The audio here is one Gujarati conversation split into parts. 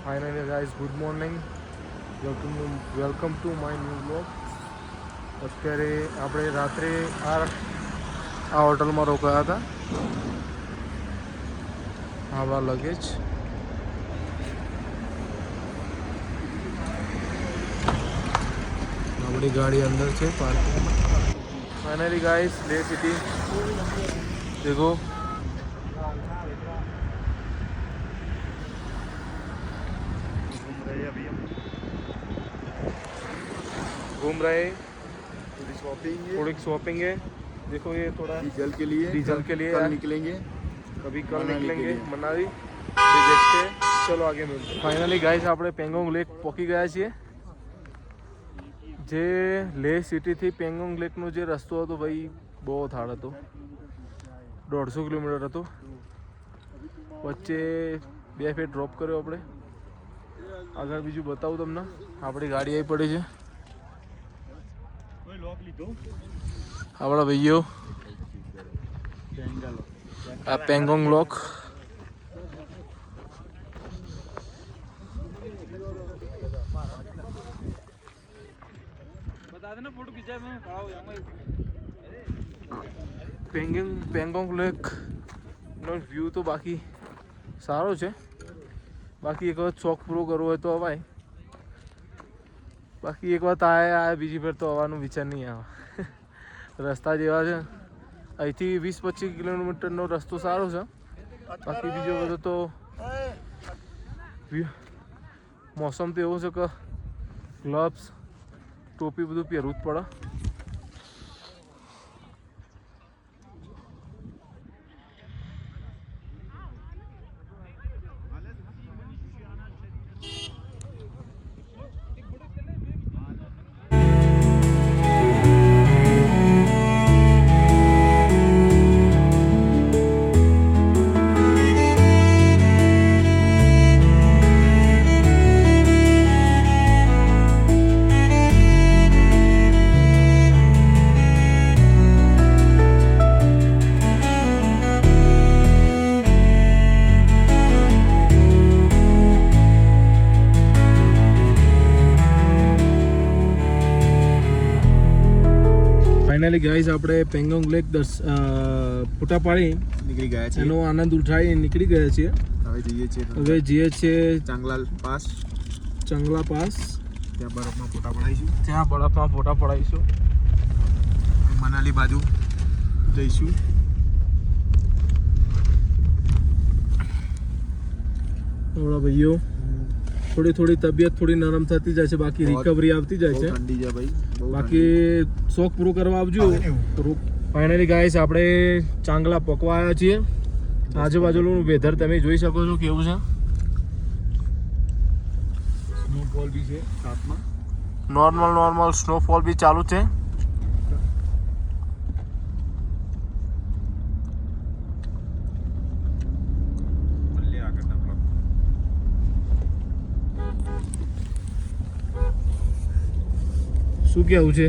Finally guys, good morning. Welcome to my new blog. અત્યારે આપણે રાત્રે આ હોટલમાં રોકાયા હતા. આપણા લગેજ આપણી ગાડી અંદર છે પાર્કિંગમાં. फाइनली गाइस, ले सिटी देखो. घूम रहे थोड़ी शॉपिंग है. देखो ये थोड़ा डीजल के लिए कल निकलेंगे, कभी कल निकलेंगे मनाली. देखते हैं, चलो आगे मिलते हैं. फाइनली गाइस આપણે પેંગોંગ લેક પહોંચી ગયા છીએ. જે લેહ સિટીથી પેંગોંગ લેકનો જે રસ્તો હતો ભાઈ બહુ હાર્ડ હતો. 150 કિલોમીટર હતો. વચ્ચે 2 ફેર ડ્રોપ કર્યો આપણે. આગળ બીજું બતાવું તમને. આપણી ગાડી આવી પડી છે. આપણા ભાઈઓ આ પેંગોંગ લોક. પેંગોંગ લેકનો વ્યૂ તો બાકી સારો છે. બાકી એક વખત શોખ પૂરો કરવો હોય તો અવાય. બાકી એક વખત આયા બીજી ફેર તો આવવાનો વિચાર નહીં આવે. રસ્તા જેવા છે. અહીંથી 20-25 કિલોમીટરનો રસ્તો સારો છે. બાકી બીજો બધો તો મોસમ તો એવું છે કે ગ્લવ્સ ટોપી બધું પહેરવું જ પડે. ફાઇનલી ગાઈઝ આપણે પેંગોંગ લેક ફોટા પાડી નીકળી ગયા છે. એનો આનંદ ઉઠાવી નીકળી ગયા છીએ. હવે જઈએ છીએ ચાંગલા પાસ. ત્યાં બરફમાં ફોટા પડાવીશું. મનાલી બાજુ જઈશું. થોડા ભાઈઓ થોડી તબિયત થોડી નરમ થતી જાય છે. બાકી રિકવરી આવતી જાય છે. ઠંડી છે ભાઈ. બાકી શોખ પૂરો કરવા આવજો. ફાઇનલી ગાઈસ આપણે ચાંગલા પકવા આવ્યા છીએ. આજુબાજુનું વેધર તમે જોઈ શકો છો કેવું છે. સ્નોફોલ બી છે સાથમાં. નોર્મલ સ્નોફોલ બી ચાલુ છે. શું કેવું છે?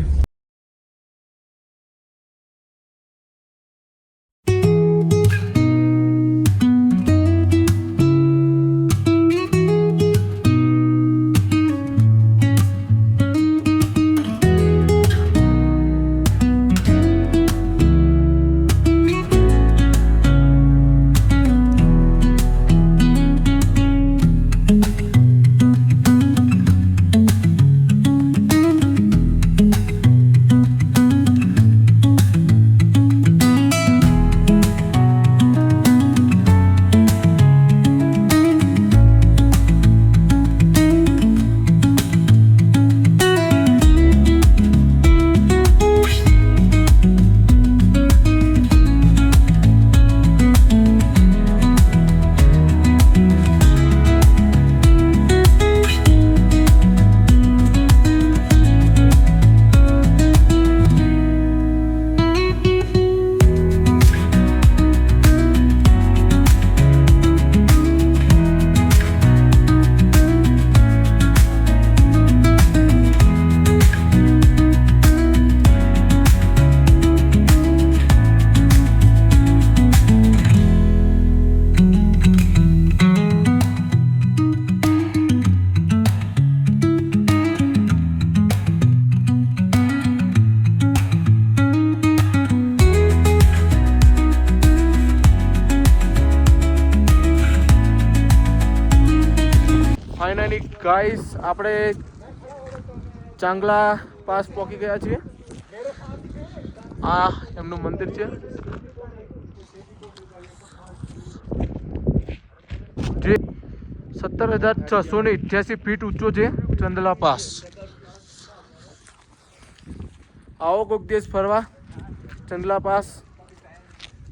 ફાઇનલી ગાઈસ આપણે ચાંગલા પાસ પહોંચી ગયા છીએ. આ એમનું મંદિર છે જે 17,688 ફીટ ઊંચો છે. ચંદલા પાસ. આવો કોઈક દિવસ ફરવા ચંદલા પાસ.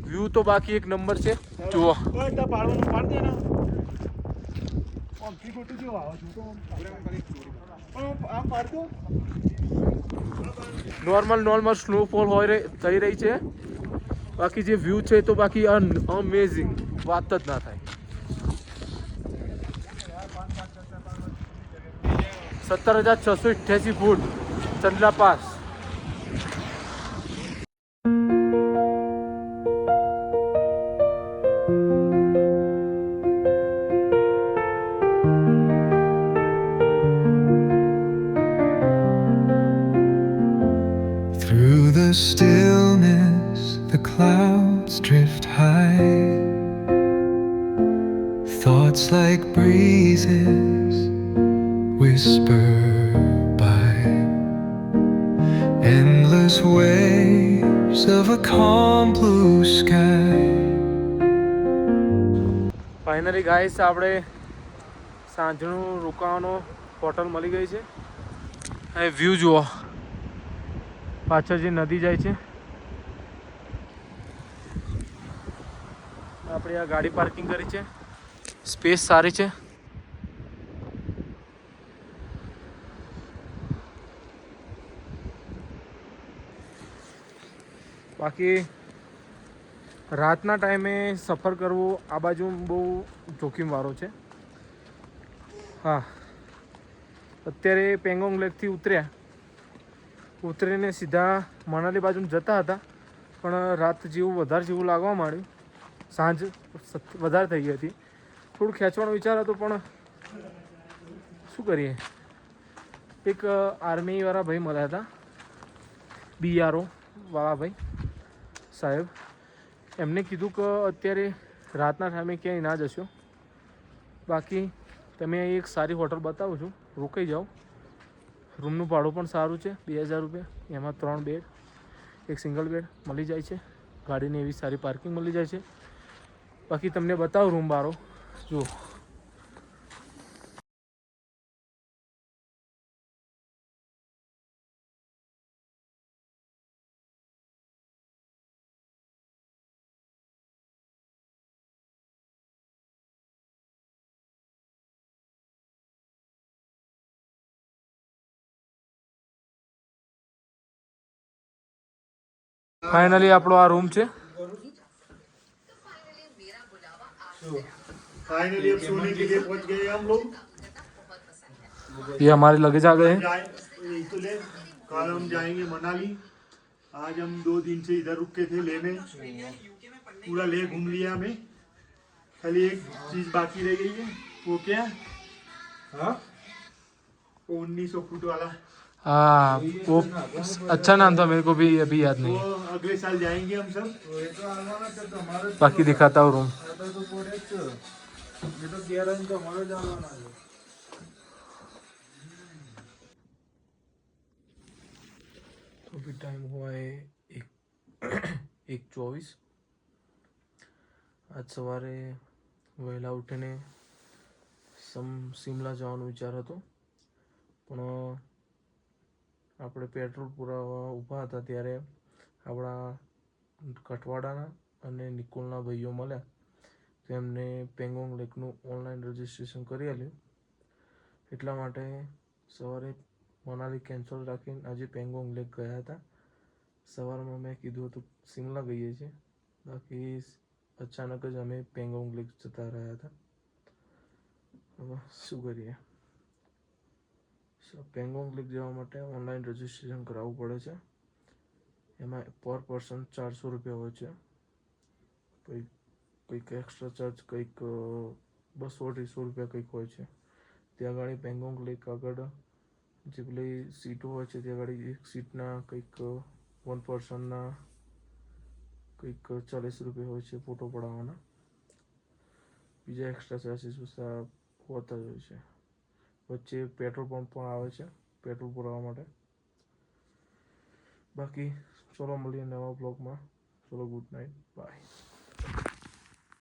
વ્યૂ તો બાકી એક નંબર છે. જુઓ નોર્મલ સ્નોફોલ થઈ રહી છે. બાકી જે વ્યૂ છે તો બાકી અમેઝિંગ, વાત જ ના થાય. 17,688 ફૂટ ચંદલા pass. Through the stillness, the clouds drift high. Thoughts like breezes whisper by. Endless waves of a calm blue sky. Finally guys આપણે સાંજનું રોકાવાનો હોટલ મળી ગઈ છે. અને વ્યૂ જુઓ, પાછળ જે નદી જાય છે. આપણે આ ગાડી પાર્કિંગ કરી છે. સ્પેસ સારી છે. બાકી રાતના ટાઈમે સફર કરવો આ બાજુ બહુ જોખીમવાળો છે. હા, અત્યારે પેંગોંગ લેકથી ઉતરીને સીધા મનાલી બાજુ જતા હતા, પણ રાત વધારે જેવું લાગવા માંડ્યું. સાંજ વધારે થઈ ગઈ હતી. થોડું ખેંચવાનો વિચાર હતો, પણ શું કરીએ. એક આર્મીવાળા ભાઈ મળ્યા હતા, BRO વાળા ભાઈ સાહેબ. એમને કીધું કે અત્યારે રાતના ટાઈમે ક્યાંય ના જશો, બાકી તમે એક સારી હોટલ બતાવું છું, રોકાઈ જાઓ. રૂમનું ભાડું પણ સારું છે, 2,000 રૂપિયા. એમાં 3 બેડ, એક સિંગલ બેડ મળી જાય છે. ગાડીની એવી સારી પાર્કિંગ મળી જાય છે. બાકી તમને બતાવું રૂમ બારો જુઓ. फाइनली આપણો આ રૂમ છે. फाइनली अब सोने के लिए पहुंच गए हम लोग. ये हमारे लगेज आ गए हैं. तो ले कल हम जाएंगे मनाली. आज हम 2 दिन से इधर रुके थे लेह में. पूरा लेह घूम लिया हमें. खाली एक चीज बाकी रह गई है. वो क्या? हाँ, 1900 फुट वाला. हाँ, वो अच्छा नाम था, मेरे को भी अभी याद नहीं वो है. अगले साल जाएंगे हम सब. बाकी दिखाता हूँ रूम. तो अभी टाइम हुआ है 1:24. આજ સવારે વહેલા ઉઠીને શિમલા જવાનો વિચાર હતો, પણ આપણે પેટ્રોલ પુરાવા ઊભા હતા ત્યારે આપણા કઠવાડાના અને નિકોલના ભાઈઓ મળ્યા. તો એમને પેંગોંગ લેકનું ઓનલાઈન રજિસ્ટ્રેશન કરી આપ્યું. એટલા માટે સવારે મનાલી કેન્સલ રાખીને આજે પેંગોંગ લેક ગયા હતા. સવારમાં મેં કીધું હતું શિમલા ગઈએ છીએ, બાકી અચાનક જ અમે પેંગોંગ લેક જતા રહ્યા હતા. હવે શું કરીએ. પેંગોંગ લેક જવા માટે ઓનલાઈન રજિસ્ટ્રેશન કરાવવું પડે છે. એમાં પર પર્સન 400 રૂપિયા હોય છે. કંઈક એક્સ્ટ્રા ચાર્જ કંઈક 200-250 રૂપિયા કંઈક હોય છે. ત્યાં આગળ પેંગોંગ લેક આગળ જે પેલી સીટો હોય છે ત્યાં આગળ એક સીટના કંઈક 1 પર્સનના કંઈક 40 રૂપિયા હોય છે ફોટો પડાવવાના. બીજા એક્સ્ટ્રા ચાર્જીસ હોતા જ હોય છે. વચ્ચે પેટ્રોલ પંપ પણ આવે છે પેટ્રોલ પુરાવા માટે. બાકી ચલો મળીએ નવા બ્લોગમાં. ચલો ગુડ નાઇટ બાય.